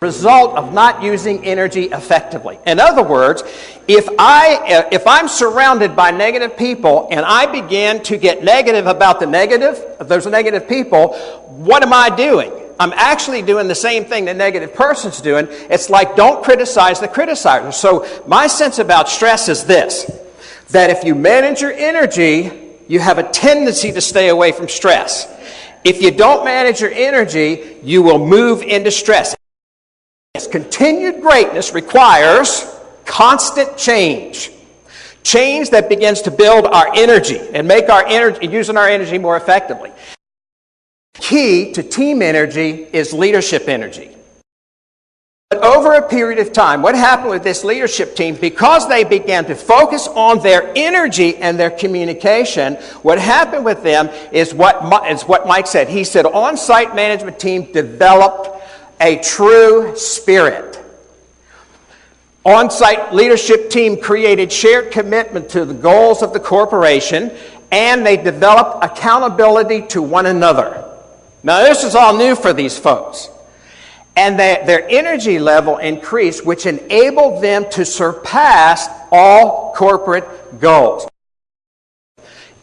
result of not using energy effectively. In other words, if I'm surrounded by negative people and I begin to get negative about those negative people, what am I doing? I'm actually doing the same thing the negative person's doing. It's like, don't criticize the criticizer. So my sense about stress is this, that if you manage your energy, you have a tendency to stay away from stress. If you don't manage your energy, you will move into stress. Continued greatness requires constant change. Change that begins to build our energy and make our energy, using our energy more effectively. Key to team energy is leadership energy. But over a period of time, what happened with this leadership team, because they began to focus on their energy and their communication, what happened with them is what Mike said. He said, on-site management team developed a true spirit. On-site leadership team created shared commitment to the goals of the corporation, and they developed accountability to one another. Now, this is all new for these folks. And their energy level increased, which enabled them to surpass all corporate goals.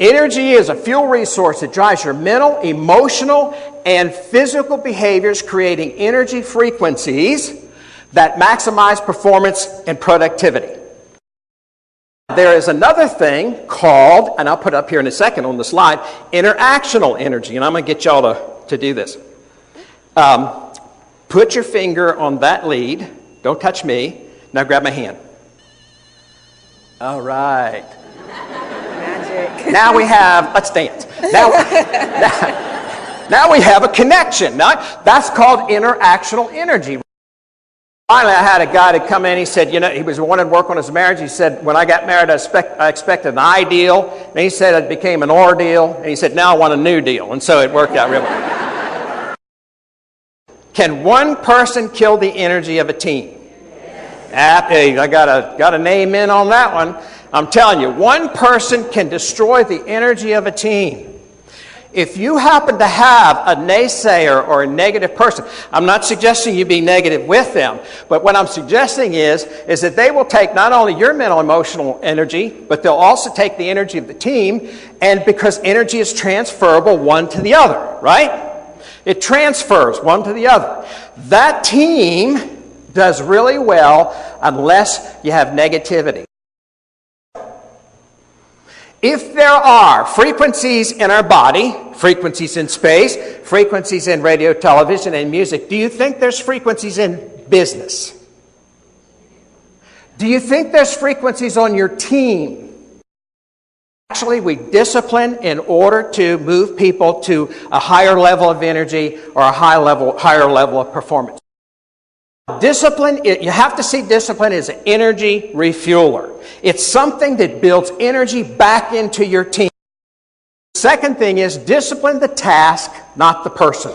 Energy is a fuel resource that drives your mental, emotional, and physical behaviors, creating energy frequencies that maximize performance and productivity. There is another thing called, and I'll put it up here in a second on the slide, interactional energy. And I'm going to get y'all to do this. Put your finger on that lead. Don't touch me. Now grab my hand. All right. Magic. Now we have, let's dance. Now we have a connection. Now, that's called interactional energy. Finally, I had a guy to come in. He said, he wanted to work on his marriage. He said, when I got married, I expected an ideal. And he said it became an ordeal. And he said, now I want a new deal. And so it worked out really well. Can one person kill the energy of a team? Yes. I got a name in on that one. I'm telling you, one person can destroy the energy of a team. If you happen to have a naysayer or a negative person, I'm not suggesting you be negative with them, but what I'm suggesting is that they will take not only your mental, emotional energy, but they'll also take the energy of the team, and because energy is transferable one to the other, right? It transfers one to the other. That team does really well unless you have negativity. If there are frequencies in our body, frequencies in space, frequencies in radio, television, and music, do you think there's frequencies in business? Do you think there's frequencies on your team? Actually, we discipline in order to move people to a higher level of energy or a higher level of performance. Discipline, you have to see discipline as an energy refueler. It's something that builds energy back into your team. The second thing is discipline the task, not the person.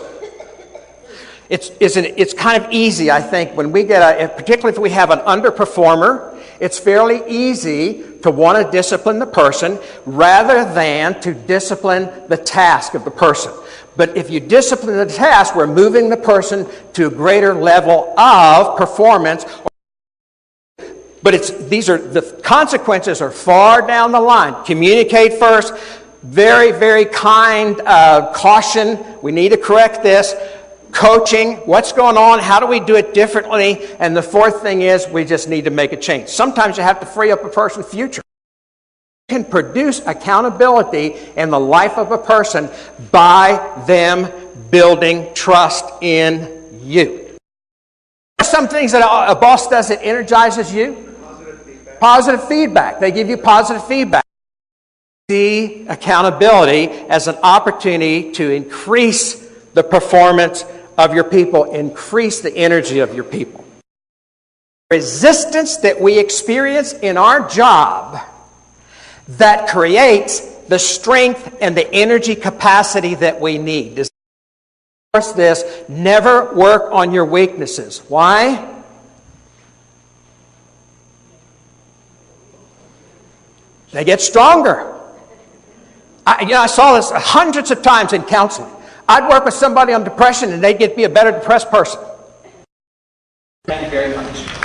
It's kind of easy, I think, when we get particularly if we have an underperformer, it's fairly easy to want to discipline the person rather than to discipline the task of the person. But if you discipline the task, we're moving the person to a greater level of performance. But the consequences are far down the line. Communicate first. Very, very kind caution. We need to correct this. Coaching. What's going on? How do we do it differently? And the fourth thing is we just need to make a change. Sometimes you have to free up a person's future. You can produce accountability in the life of a person by them building trust in you. Some things that a boss does that energizes you. Positive feedback. They give you positive feedback. See accountability as an opportunity to increase the performance of your people, increase the energy of your people. Resistance that we experience in our job that creates the strength and the energy capacity that we need. This, never work on your weaknesses. Why? They get stronger. I saw this hundreds of times in counseling. I'd work with somebody on depression and they'd be a better depressed person. Thank you very much.